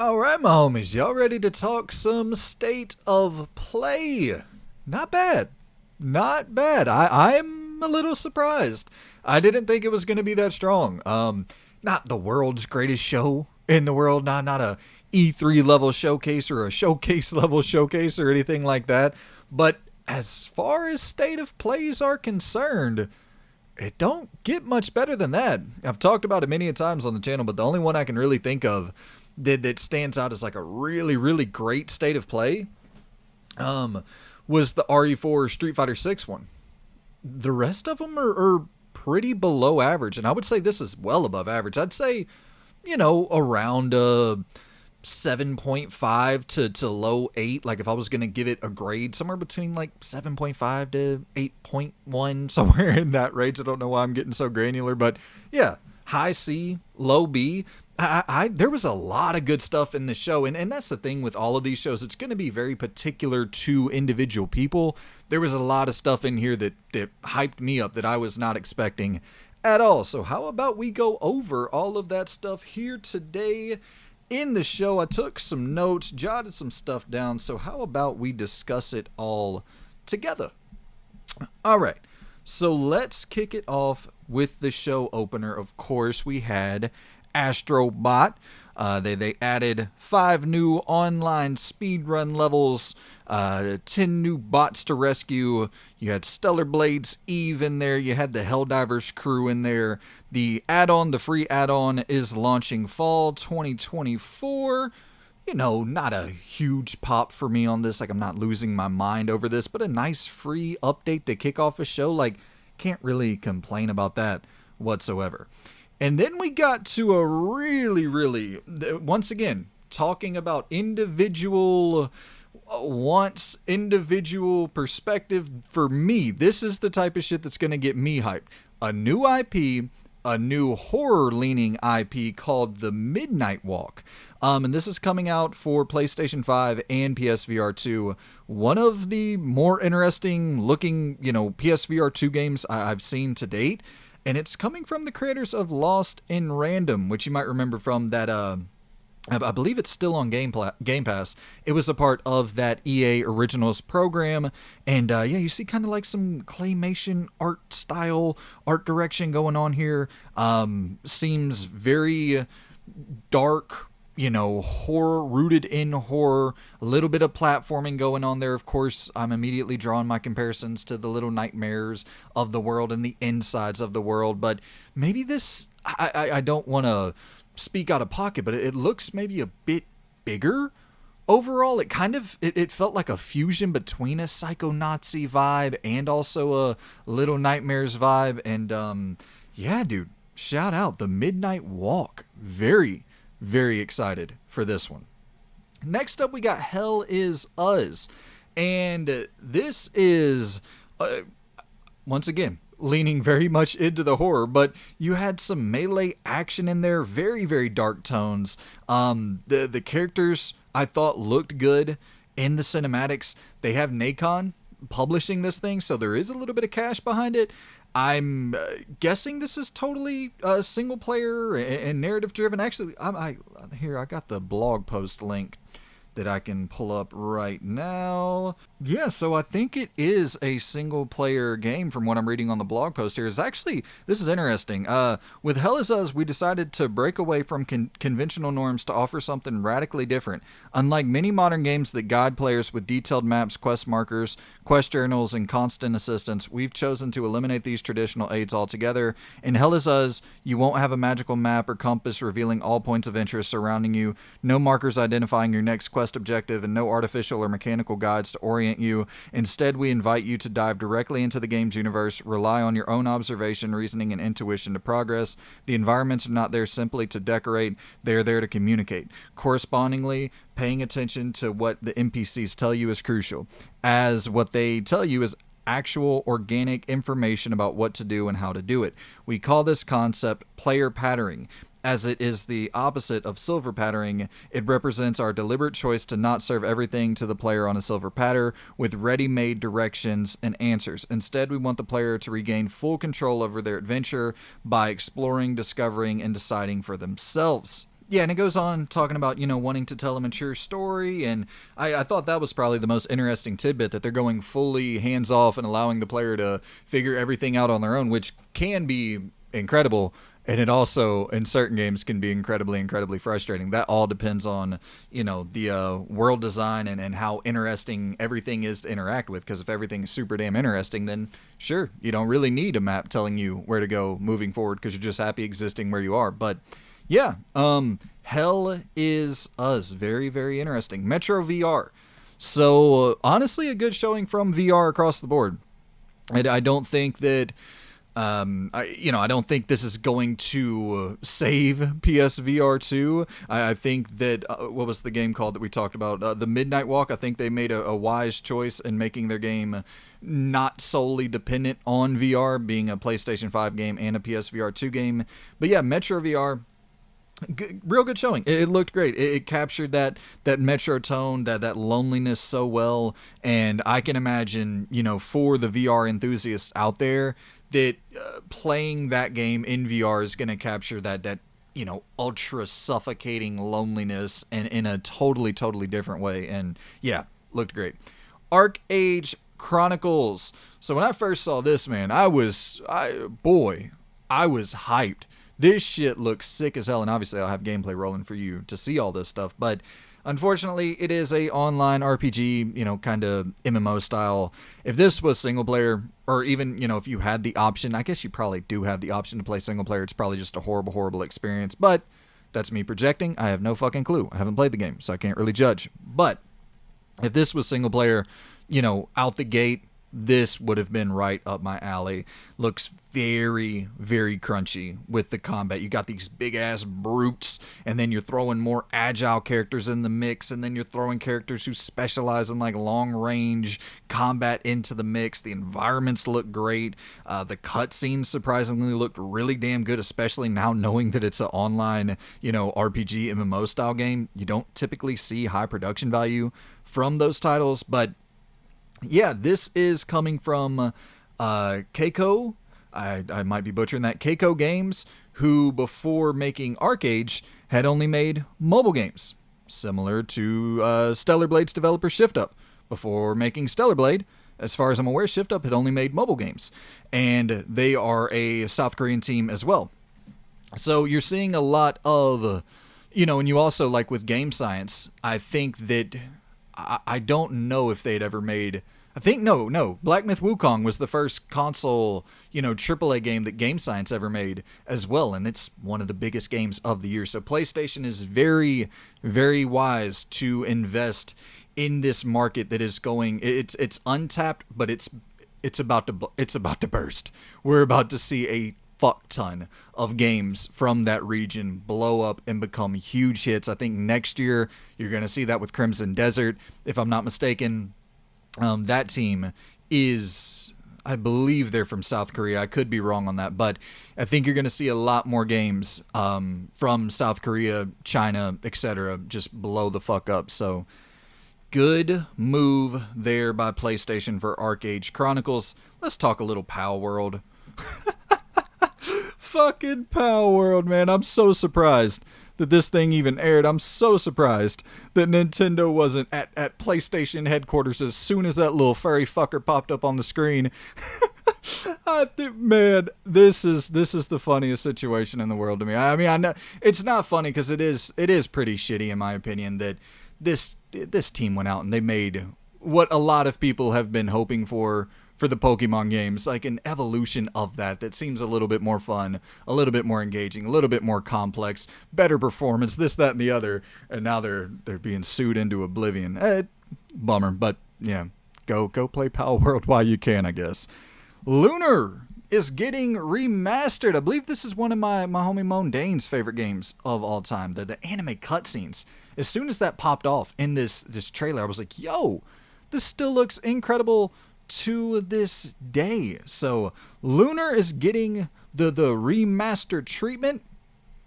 Alright, my homies, y'all ready to talk some state of play? Not bad. Not bad. I'm a little surprised. I didn't think it was going to be that strong. Not the world's greatest show in the world, not a E3 level showcase or a showcase level showcase or anything like that. But as far as state of plays are concerned, it don't get much better than that. I've talked about it many a times on the channel, but the only one I can really think of that stands out as like a really great state of play was the RE4 Street Fighter 6 one. The rest of them are pretty below average, and I would say this is well above average. I'd say, around 7.5 to low 8. Like if I was going to give it a grade, somewhere between like 7.5 to 8.1, somewhere in that range. I don't know why I'm getting so granular, but yeah, high C, low B. There was a lot of good stuff in the show, and that's the thing with all of these shows. It's going to be very particular to individual people. There was a lot of stuff in here that hyped me up that I was not expecting at all. So how about we go over all of that stuff here today in the show? I took some notes, jotted some stuff down, so how about we discuss it all together? All right, so let's kick it off with the show opener. Of course, we had Astrobot. They added 5 new online speedrun levels, 10 new bots to rescue. You had Stellar Blades Eve in there. You had the Helldivers crew in there. The free add-on is launching fall 2024. Not a huge pop for me on this. Like, I'm not losing my mind over this, but a nice free update to kick off a show. Like, can't really complain about that whatsoever. And then we got to a really, once again, talking about individual wants, individual perspective. For me, this is the type of shit that's going to get me hyped. A new IP, a new horror-leaning IP called The Midnight Walk. And this is coming out for PlayStation 5 and PSVR 2. One of the more interesting looking, PSVR 2 games I've seen to date. And it's coming from the creators of Lost in Random, which you might remember from that, I believe it's still on Game Pass. It was a part of that EA Originals program. And you see kind of like some claymation art style, art direction going on here. Seems very dark, horror, rooted in horror, a little bit of platforming going on there. Of course, I'm immediately drawing my comparisons to the little nightmares of the world and the insides of the world, but maybe this, I don't want to speak out of pocket, but it looks maybe a bit bigger. Overall, it felt like a fusion between a Psycho-Nazi vibe and also a Little Nightmares vibe, and yeah, dude, shout out The Midnight Walk. Very excited for this one. Next up, we got Hell Is Us. And this is, once again, leaning very much into the horror, but you had some melee action in there, very dark tones. The characters, I thought, looked good in the cinematics. They have Nacon publishing this thing, so there is a little bit of cash behind it. I'm guessing this is totally single player and narrative driven. Actually, I got the blog post link that I can pull up right now. Yeah, so I think it is a single player game from what I'm reading on the blog post here. This is interesting. With Hell Is Us, we decided to break away from conventional norms to offer something radically different. Unlike many modern games that guide players with detailed maps, quest markers, quest journals, and constant assistance, we've chosen to eliminate these traditional aids altogether. In Hell Is Us, you won't have a magical map or compass revealing all points of interest surrounding you, no markers identifying your next quest objective, and no artificial or mechanical guides to orient you. Instead, we invite you to dive directly into the game's universe, rely on your own observation, reasoning, and intuition to progress. The environments are not there simply to decorate, they are there to communicate. Correspondingly, paying attention to what the NPCs tell you is crucial, as what they tell you is actual organic information about what to do and how to do it. We call this concept player patterning. As it is the opposite of silver patterning, it represents our deliberate choice to not serve everything to the player on a silver platter with ready-made directions and answers. Instead, we want the player to regain full control over their adventure by exploring, discovering, and deciding for themselves. Yeah, and it goes on talking about, wanting to tell a mature story. And I thought that was probably the most interesting tidbit, that they're going fully hands off and allowing the player to figure everything out on their own, which can be incredible. And it also, in certain games, can be incredibly, incredibly frustrating. That all depends on, the world design and how interesting everything is to interact with. Because if everything is super damn interesting, then sure, you don't really need a map telling you where to go moving forward, because you're just happy existing where you are. But yeah, Hell is Us. Very, very interesting. Metro VR. So, honestly, a good showing from VR across the board. I don't think that I don't think this is going to save PSVR 2. I think that, what was the game called that we talked about? The Midnight Walk. I think they made a wise choice in making their game not solely dependent on VR, being a PlayStation 5 game and a PSVR 2 game. But yeah, Metro VR. Real good showing. It looked great. It captured that Metro tone, that loneliness so well. And I can imagine, for the VR enthusiasts out there, that playing that game in VR is going to capture that ultra suffocating loneliness and in a totally, totally different way. And yeah, looked great. Arc Age Chronicles. So when I first saw this, man, I was hyped. This shit looks sick as hell, and obviously I'll have gameplay rolling for you to see all this stuff, but unfortunately it is a online RPG, kind of MMO style. If this was single player, or even, if you had the option, I guess you probably do have the option to play single player, it's probably just a horrible, horrible experience, but that's me projecting. I have no fucking clue. I haven't played the game, so I can't really judge. But if this was single player, out the gate, this would have been right up my alley. Looks very, very crunchy with the combat. You got these big ass brutes, and then you're throwing more agile characters in the mix, and then you're throwing characters who specialize in like long range combat into the mix. The environments look great. The cutscenes surprisingly looked really damn good, especially now knowing that it's an online, RPG MMO style game. You don't typically see high production value from those titles, but yeah, this is coming from Keiko. I might be butchering that. Keiko Games, who before making Arcade had only made mobile games, similar to Stellar Blade's developer Shift Up. Before making Stellar Blade, as far as I'm aware, Shift Up had only made mobile games, and they are a South Korean team as well. So you're seeing a lot of, and you also, like with Game Science, I think that I don't know if they'd ever made. I think no. Black Myth Wukong was the first console, AAA game that Game Science ever made as well, and it's one of the biggest games of the year. So PlayStation is very, very wise to invest in this market that is going. It's untapped, but it's about to burst. We're about to see a fuck ton of games from that region blow up and become huge hits. I think next year you're going to see that with Crimson Desert, if I'm not mistaken. That team is, I believe they're from South Korea. I could be wrong on that, but I think you're going to see a lot more games from South Korea, China, etc. just blow the fuck up. So good move there by PlayStation for Arc Age Chronicles. Let's talk a little Pow World. Fucking Pow World, man. I'm so surprised that this thing even aired. I'm so surprised that Nintendo wasn't at PlayStation headquarters as soon as that little furry fucker popped up on the screen. I think, man, this is the funniest situation in the world to me. I mean, I know it's not funny because it is pretty shitty in my opinion that this team went out and they made what a lot of people have been hoping for the Pokemon games, like an evolution of that seems a little bit more fun, a little bit more engaging, a little bit more complex, better performance, this, that, and the other, and now they're being sued into oblivion. Bummer, but yeah, go play Power World while you can, I guess. Lunar is getting remastered. I believe this is one of my homie Mondane's favorite games of all time. The anime cutscenes. As soon as that popped off in this trailer, I was like, yo, this still looks incredible to this day. So Lunar is getting the remastered treatment.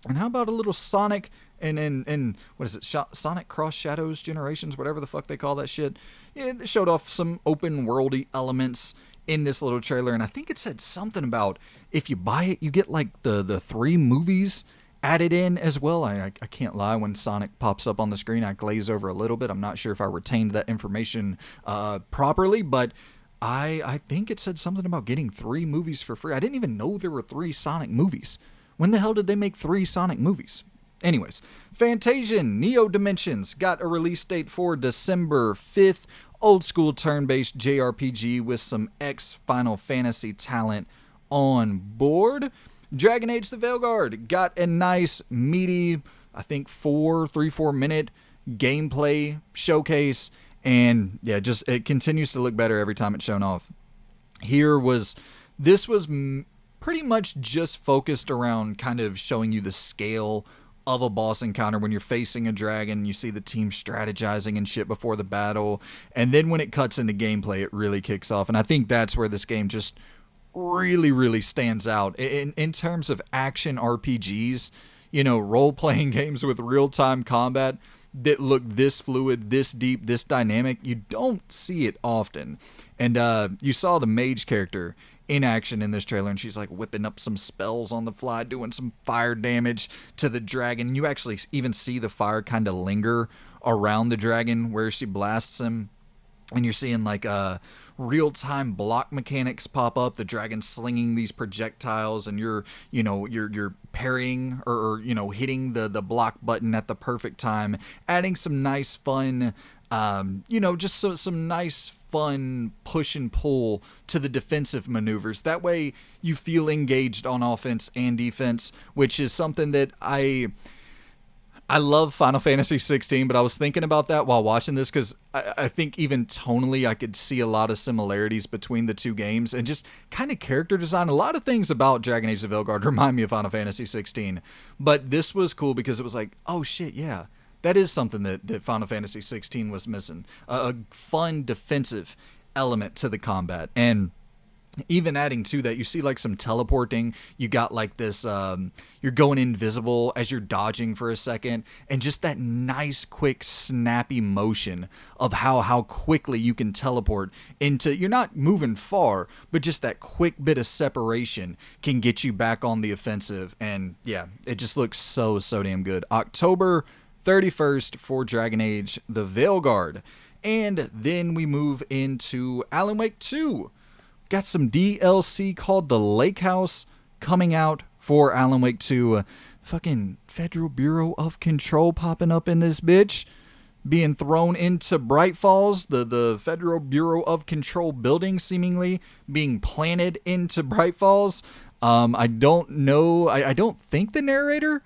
And how about a little Sonic and what is it, Sonic Cross Shadows Generations, whatever the fuck they call that shit. Yeah, they showed off some open worldy elements in this little trailer, and I think it said something about if you buy it, you get like the 3 movies added in as well. I can't lie, when Sonic pops up on the screen, I glaze over a little bit. I'm not sure if I retained that information properly, but I think it said something about getting 3 movies for free. I didn't even know there were 3 Sonic movies. When the hell did they make 3 Sonic movies? Anyways, Fantasian Neo Dimensions got a release date for December 5th. Old school turn-based JRPG with some ex-Final Fantasy talent on board. Dragon Age the Veilguard got a nice, meaty, I think 3-4 minute gameplay showcase. And yeah, just it continues to look better every time it's shown off. This was pretty much just focused around kind of showing you the scale of a boss encounter when you're facing a dragon. You see the team strategizing and shit before the battle, and then when it cuts into gameplay, it really kicks off. And I think that's where this game just really stands out in terms of action RPGs. Role-playing games with real-time combat that look this fluid, this deep, this dynamic. You don't see it often. And you saw the mage character in action in this trailer, and she's like whipping up some spells on the fly, doing some fire damage to the dragon. You actually even see the fire kind of linger around the dragon where she blasts him. And you're seeing like real-time block mechanics pop up. The dragon slinging these projectiles, and you're parrying or hitting the block button at the perfect time, adding some nice fun, some nice fun push and pull to the defensive maneuvers. That way you feel engaged on offense and defense, which is something that I love Final Fantasy 16, but I was thinking about that while watching this, because I think even tonally I could see a lot of similarities between the two games, and just kind of character design. A lot of things about Dragon Age the Veilguard remind me of Final Fantasy 16, but this was cool because it was like, oh shit, yeah, that is something that Final Fantasy 16 was missing. A fun defensive element to the combat. And even adding to that, you see like some teleporting. You got like this, you're going invisible as you're dodging for a second, and just that nice, quick, snappy motion of how quickly you can teleport into, you're not moving far, but just that quick bit of separation can get you back on the offensive. And yeah, it just looks so damn good. October 31st for Dragon Age the Veilguard. And then we move into Alan Wake 2. Got some DLC called The Lake House coming out for Alan Wake 2. Fucking Federal Bureau of Control popping up in this bitch. Being thrown into Bright Falls. The Federal Bureau of Control building seemingly being planted into Bright Falls. I don't know. I don't think the narrator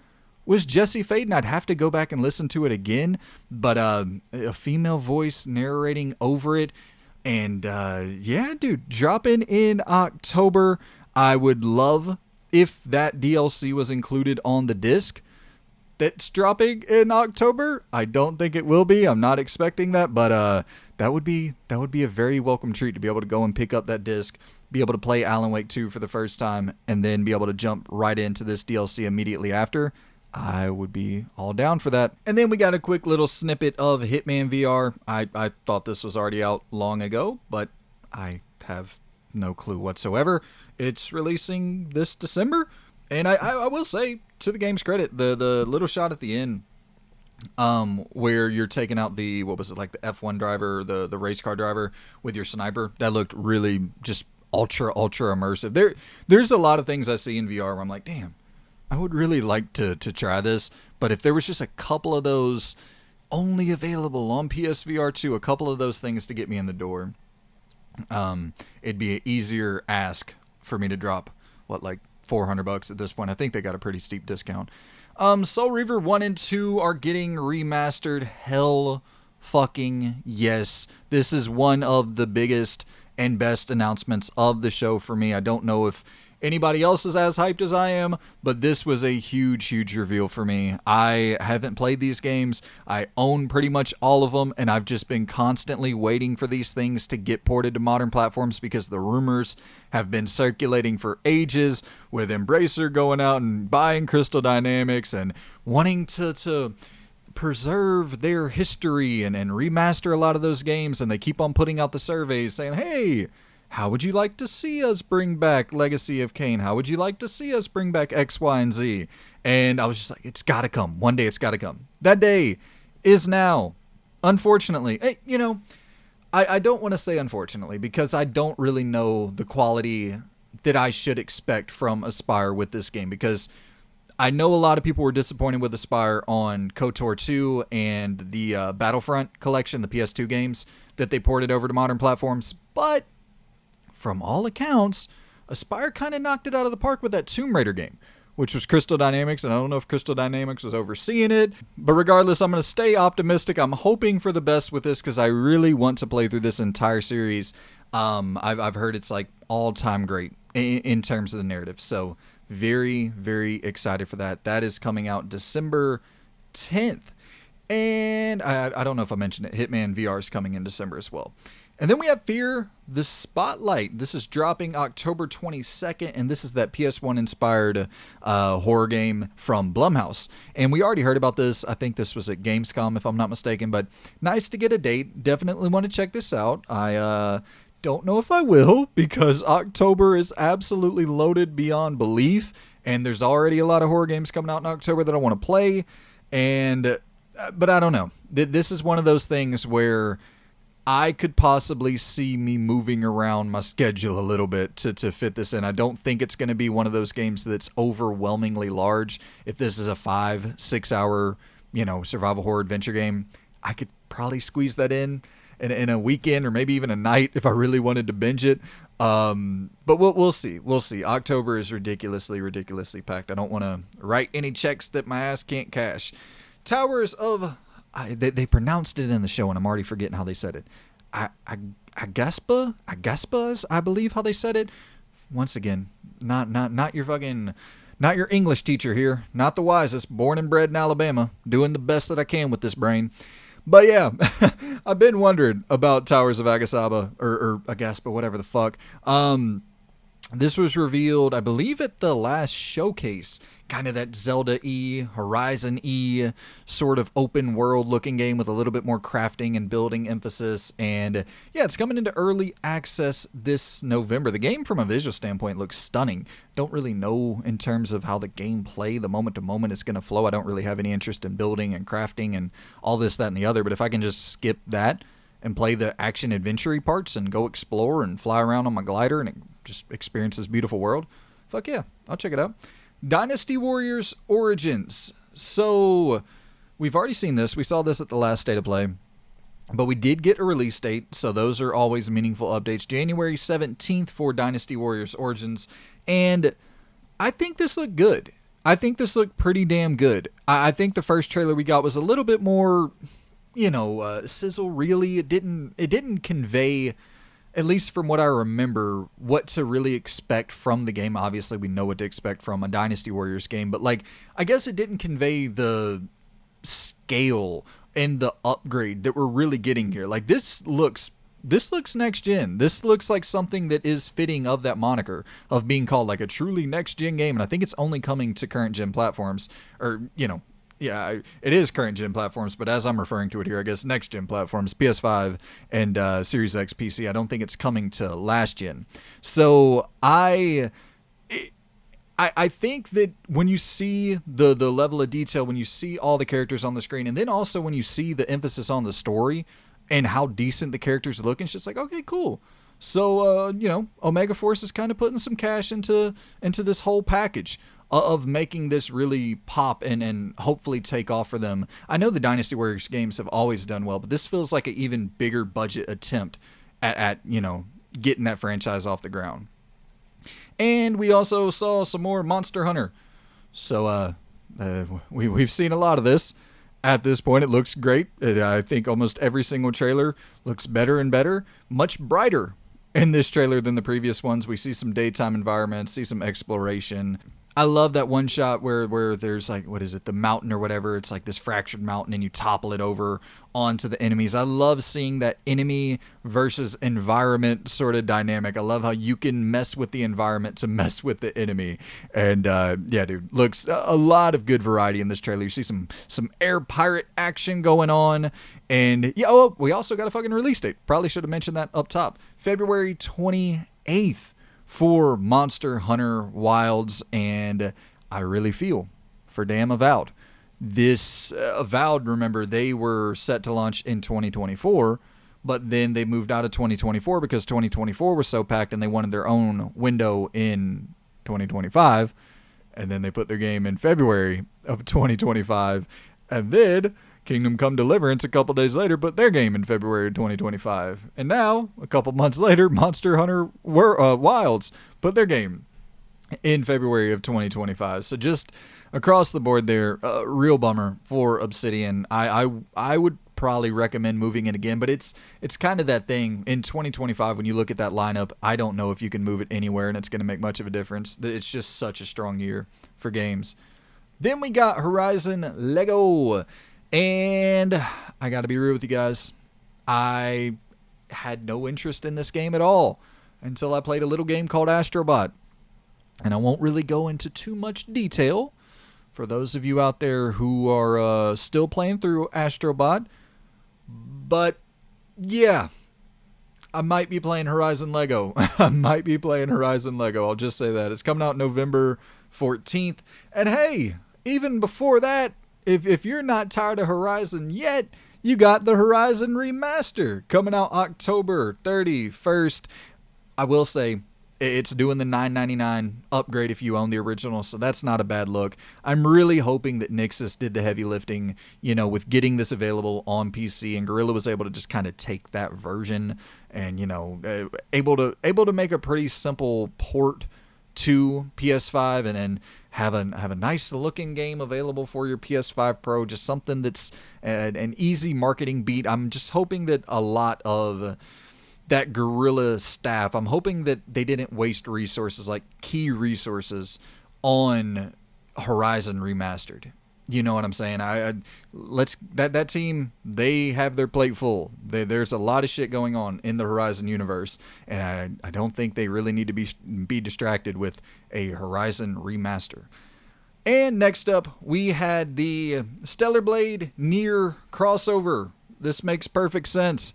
was Jesse Faden. I'd have to go back and listen to it again. But a female voice narrating over it. And yeah, dude, dropping in October. I would love if that DLC was included on the disc that's dropping in October. I don't think it will be. I'm not expecting that, but that would be a very welcome treat to be able to go and pick up that disc, be able to play Alan Wake 2 for the first time, and then be able to jump right into this DLC immediately after. I would be all down for that. And then we got a quick little snippet of Hitman VR. I thought this was already out long ago, but I have no clue whatsoever. It's releasing this December, and I will say, to the game's credit, the little shot at the end, where you're taking out the, what was it, like the F1 driver, the race car driver with your sniper, that looked really just ultra immersive. There's a lot of things I see in VR where I'm like, damn, I would really like to try this, but if there was just a couple of those only available on PSVR 2, a couple of those things to get me in the door, it'd be an easier ask for me to drop, like $400 at this point. I think they got a pretty steep discount. Soul Reaver 1 and 2 are getting remastered. Hell fucking yes. This is one of the biggest and best announcements of the show for me. I don't know if anybody else is as hyped as I am, but this was a huge reveal for me. I haven't played these games. I own pretty much all of them, and I've just been constantly waiting for these things to get ported to modern platforms because the rumors have been circulating for ages, with Embracer going out and buying Crystal Dynamics and wanting to preserve their history and remaster a lot of those games, and they keep on putting out the surveys saying, hey, How would you like to see us bring back Legacy of Kain? How would you like to see us bring back X, Y, and Z? And I was just like, it's got to come. One day it's got to come. That day is now. Unfortunately, I don't want to say unfortunately because I don't really know the quality that I should expect from Aspyr with this game, because I know a lot of people were disappointed with Aspyr on KOTOR 2 and the Battlefront collection, the PS2 games that they ported over to modern platforms, but from all accounts, Aspyr kind of knocked it out of the park with that Tomb Raider game, which was Crystal Dynamics, and I don't know if Crystal Dynamics was overseeing it, but regardless, I'm going to stay optimistic. I'm hoping for the best with this because I really want to play through this entire series. I've heard it's like all-time great in terms of the narrative, so very, very excited for that. That is coming out December 10th, and I don't know if I mentioned it, Hitman VR is coming in December as well. And then we have Fear the Spotlight. This is dropping October 22nd, and this is that PS1-inspired horror game from Blumhouse. And we already heard about this. I think this was at Gamescom, if I'm not mistaken, but nice to get a date. Definitely want to check this out. I don't know if I will, because October is absolutely loaded beyond belief, and there's already a lot of horror games coming out in October that I want to play. But I don't know. This is one of those things where I could possibly see me moving around my schedule a little bit to fit this in. I don't think it's going to be one of those games that's overwhelmingly large. If this is a 5-6 hour, survival horror adventure game, I could probably squeeze that in a weekend or maybe even a night if I really wanted to binge it. But we'll see. We'll see. October is ridiculously packed. I don't want to write any checks that my ass can't cash. Towers of... They pronounced it in the show, and I'm already forgetting how they said it. Agaspa, I believe how they said it. Once again, not your English teacher here, not the wisest. Born and bred in Alabama, doing the best that I can with this brain. But yeah, I've been wondering about Towers of Agasaba or Agaspa, whatever the fuck. This was revealed, I believe, at the last showcase. Kind of that Zelda-y, Horizon-y sort of open world looking game with a little bit more crafting and building emphasis. And yeah, it's coming into early access this November. The game from a visual standpoint looks stunning. Don't really know in terms of how the gameplay, the moment to moment, is going to flow. I don't really have any interest in building and crafting and all this, that, and the other. But if I can just skip that and play the action adventure parts and go explore and fly around on my glider and just experience this beautiful world, fuck yeah, I'll check it out. Dynasty Warriors Origins. So we've already seen this. We saw this at the last State of Play, but we did get a release date, so those are always meaningful updates. January 17th for Dynasty Warriors Origins, and I think this looked good. I think this looked pretty damn good. I think the first trailer we got was a little bit more, sizzle really. It didn't convey, at least from what I remember, what to really expect from the game. Obviously, we know what to expect from a Dynasty Warriors game, but I guess it didn't convey the scale and the upgrade that we're really getting here. This looks next gen. This looks like something that is fitting of that moniker of being called a truly next gen game, and I think it's only coming to current gen platforms, or yeah, it is current gen platforms, but as I'm referring to it here, I guess next gen platforms, PS5 and Series X PC. I don't think it's coming to last gen. So I think that when you see the level of detail, when you see all the characters on the screen, and then also when you see the emphasis on the story and how decent the characters look, and shit's like, okay, cool. So Omega Force is kind of putting some cash into this whole package of making this really pop and hopefully take off for them. I know the Dynasty Warriors games have always done well, but this feels like an even bigger budget attempt at getting that franchise off the ground. And we also saw some more Monster Hunter. So we've seen a lot of this. At this point, it looks great. I think almost every single trailer looks better and better, much brighter in this trailer than the previous ones. We see some daytime environments, see some exploration. I love that one shot where there's like, what is it, the mountain or whatever. It's like this fractured mountain and you topple it over onto the enemies. I love seeing that enemy versus environment sort of dynamic. I love how you can mess with the environment to mess with the enemy. And yeah, dude, looks a lot of good variety in this trailer. You see some air pirate action going on. And yeah, oh, we also got a fucking release date. Probably should have mentioned that up top. February 28th. For Monster Hunter Wilds, and I really feel for damn Avowed. This Avowed, remember, they were set to launch in 2024, but then they moved out of 2024 because 2024 was so packed and they wanted their own window in 2025, and then they put their game in February of 2025, and then Kingdom Come Deliverance a couple days later put their game in February 2025. And now, a couple months later, Monster Hunter Wilds put their game in February of 2025. So just across the board there, real bummer for Obsidian. I would probably recommend moving it again, but it's kind of that thing in 2025 when you look at that lineup. I don't know if you can move it anywhere and it's going to make much of a difference. It's just such a strong year for games. Then we got Horizon Lego. And I gotta be real with you guys, I had no interest in this game at all until I played a little game called Astrobot. And I won't really go into too much detail for those of you out there who are still playing through Astrobot. But yeah, I might be playing Horizon Lego. I might be playing Horizon Lego. I'll just say that. It's coming out November 14th. And hey, even before that, If you're not tired of Horizon yet, you got the Horizon Remaster coming out October 31st. I will say it's doing the $9.99 upgrade if you own the original, so that's not a bad look. I'm really hoping that Nixxes did the heavy lifting, with getting this available on PC, and Guerrilla was able to just kind of take that version and, able to make a pretty simple port to PS5 and then have a nice looking game available for your PS5 Pro, just something that's an easy marketing beat. I'm just hoping that a lot of that Guerrilla staff, I'm hoping that they didn't waste resources, like key resources, on Horizon Remastered. You know what I'm saying? That team, they have their plate full. There's a lot of shit going on in the Horizon universe, and I don't think they really need to be distracted with a Horizon Remaster. And next up, we had the Stellar Blade Nier crossover. This makes perfect sense.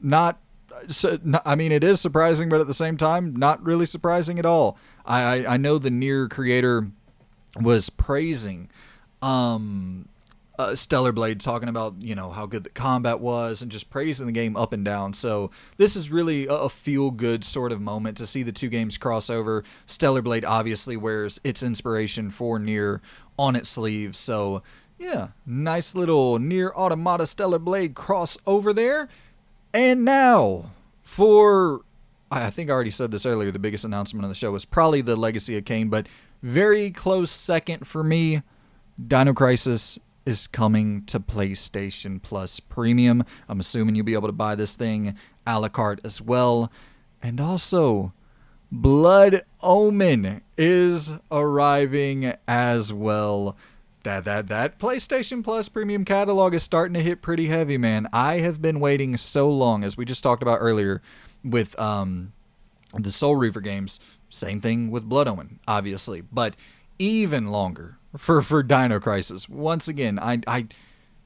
It is surprising, but at the same time, not really surprising at all. I know the Nier creator was praising Stellar Blade, talking about how good the combat was and just praising the game up and down. So this is really a feel good sort of moment to see the two games cross over. Stellar Blade obviously wears its inspiration for Nier on its sleeve, so yeah, nice little Nier Automata Stellar Blade crossover there. And now for, I think I already said this earlier, the biggest announcement of the show was probably the Legacy of Kain, but very close second for me, Dino Crisis is coming to PlayStation Plus Premium. I'm assuming you'll be able to buy this thing a la carte as well. And also, Blood Omen is arriving as well. That PlayStation Plus Premium catalog is starting to hit pretty heavy, man. I have been waiting so long, as we just talked about earlier with the Soul Reaver games. Same thing with Blood Omen, obviously, but even longer for Dino Crisis. Once again,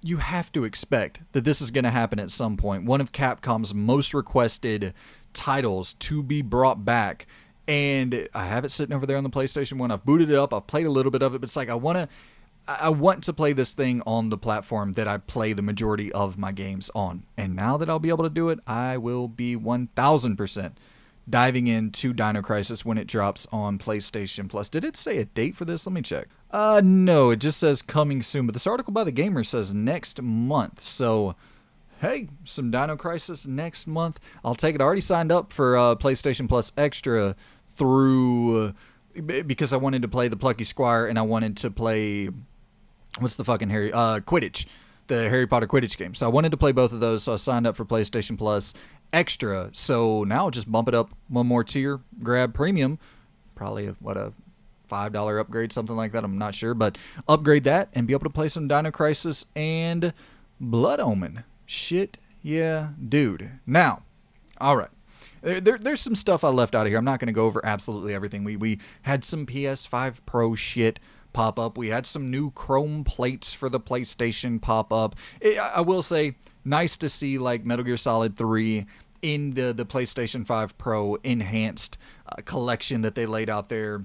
you have to expect that this is going to happen at some point. One of Capcom's most requested titles to be brought back, and I have it sitting over there on the PlayStation 1. I've booted it up. I've played a little bit of it, but it's like I want to play this thing on the platform that I play the majority of my games on. And now that I'll be able to do it, I will be 1000% diving into Dino Crisis when it drops on PlayStation Plus. Did it say a date for this? Let me check. No, it just says coming soon, but this article by The Gamer says next month. So, hey, some Dino Crisis next month. I'll take it. I already signed up for PlayStation Plus Extra through because I wanted to play the Plucky Squire and I wanted to play Quidditch, the Harry Potter Quidditch game. So I wanted to play both of those, so I signed up for PlayStation Plus Extra. So now I'll just bump it up one more tier, grab Premium, probably a $5 upgrade, something like that. I'm not sure, but upgrade that and be able to play some Dino Crisis and Blood Omen. Shit, yeah, dude. Now, all right. There's some stuff I left out of here. I'm not going to go over absolutely everything. We had some PS5 Pro shit pop up. We had some new chrome plates for the PlayStation pop up. I will say, nice to see like Metal Gear Solid 3 in the PlayStation 5 Pro enhanced collection that they laid out there,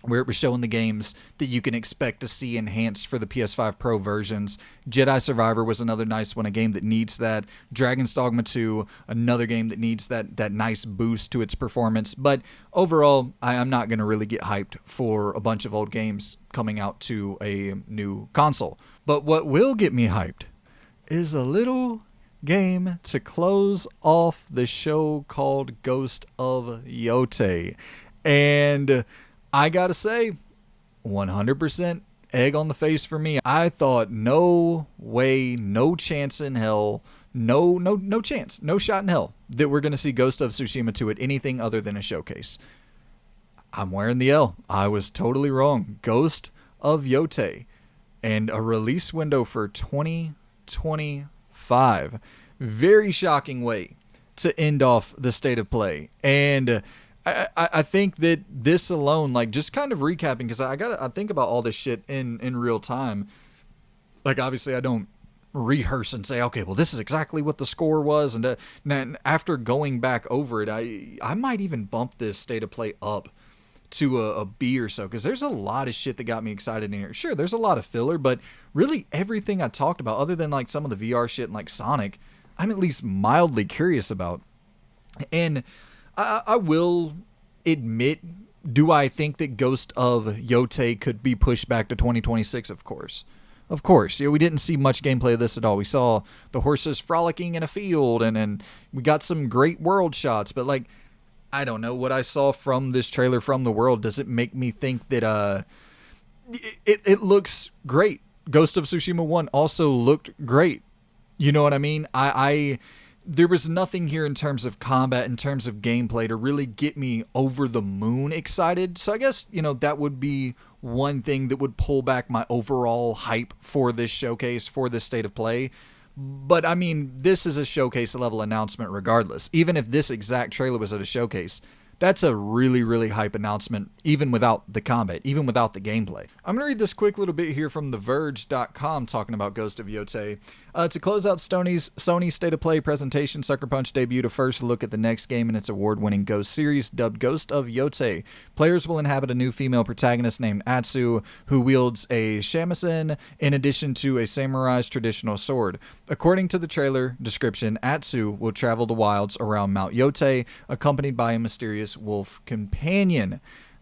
where it was showing the games that you can expect to see enhanced for the PS5 Pro versions. Jedi Survivor was another nice one, a game that needs that. Dragon's Dogma 2, another game that needs that nice boost to its performance. But overall, I'm not going to really get hyped for a bunch of old games coming out to a new console. But what will get me hyped is a little game to close off the show called Ghost of Yotei. And I gotta say, 100% egg on the face for me. I thought no way, no chance in hell, no chance, no shot in hell that we're gonna see Ghost of Tsushima 2 at anything other than a showcase. I'm wearing the L. I was totally wrong. Ghost of Yotei, and a release window for 2025. Very shocking way to end off the state of play. And I think that this alone, like, just kind of recapping, because I think about all this shit in real time. Like, obviously I don't rehearse and say, okay, well, this is exactly what the score was, and after going back over it, I might even bump this state of play up to a B or so, because there's a lot of shit that got me excited in here. Sure, there's a lot of filler, but really everything I talked about, other than like some of the VR shit and like Sonic, I'm at least mildly curious about. And I will admit, do I think that Ghost of Yotei could be pushed back to 2026? Of course. Of course. Yeah, we didn't see much gameplay of this at all. We saw the horses frolicking in a field, and we got some great world shots. But, like, I don't know. What I saw from this trailer from the world, does it make me think that it looks great? Ghost of Tsushima 1 also looked great. You know what I mean? There was nothing here in terms of combat, in terms of gameplay, to really get me over the moon excited. So I guess, that would be one thing that would pull back my overall hype for this showcase, for this state of play. But, I mean, this is a showcase-level announcement regardless. Even if this exact trailer was at a showcase, that's a really, really hype announcement, even without the combat, even without the gameplay. I'm going to read this quick little bit here from TheVerge.com talking about Ghost of Yotei. To close out Sony's State of Play presentation, Sucker Punch debuted a first look at the next game in its award-winning Ghost series, dubbed Ghost of Yotei. Players will inhabit a new female protagonist named Atsu, who wields a shamisen in addition to a samurai's traditional sword. According to the trailer description, Atsu will travel the wilds around Mount Yotei, accompanied by a mysterious wolf companion.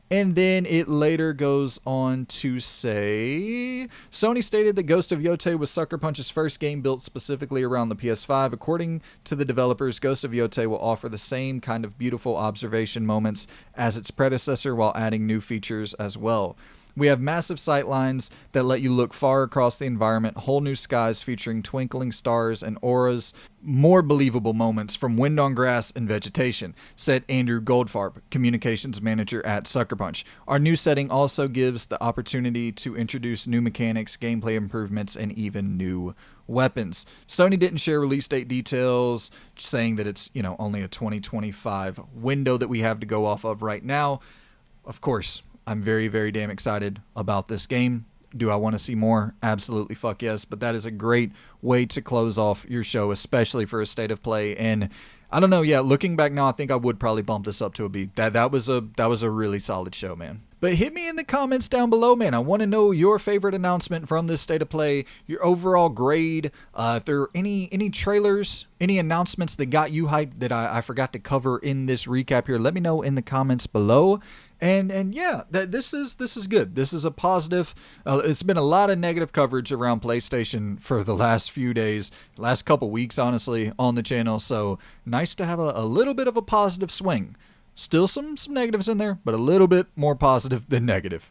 And then it later goes on to say, Sony stated that Ghost of Yotei was Sucker Punch's first game built specifically around the PS5. According to the developers, Ghost of Yotei will offer the same kind of beautiful observation moments as its predecessor while adding new features as well. We have massive sightlines that let you look far across the environment, whole new skies featuring twinkling stars and auras, more believable moments from wind on grass and vegetation, said Andrew Goldfarb, communications manager at Sucker Punch. Our new setting also gives the opportunity to introduce new mechanics, gameplay improvements, and even new weapons. Sony didn't share release date details, saying that it's, only a 2025 window that we have to go off of right now. Of course, I'm very, very damn excited about this game. Do I want to see more? Absolutely fuck yes. But that is a great way to close off your show, especially for a state of play. And I don't know, yeah, looking back now, I think I would probably bump this up to a B. That was a really solid show, man. But hit me in the comments down below, man. I want to know your favorite announcement from this state of play, your overall grade. If there are any trailers, any announcements that got you hyped that I forgot to cover in this recap here, let me know in the comments below. And yeah, this is good. This is a positive. It's been a lot of negative coverage around PlayStation for the last few days, last couple weeks, honestly, on the channel. So nice to have a little bit of a positive swing. Still some negatives in there, but a little bit more positive than negative.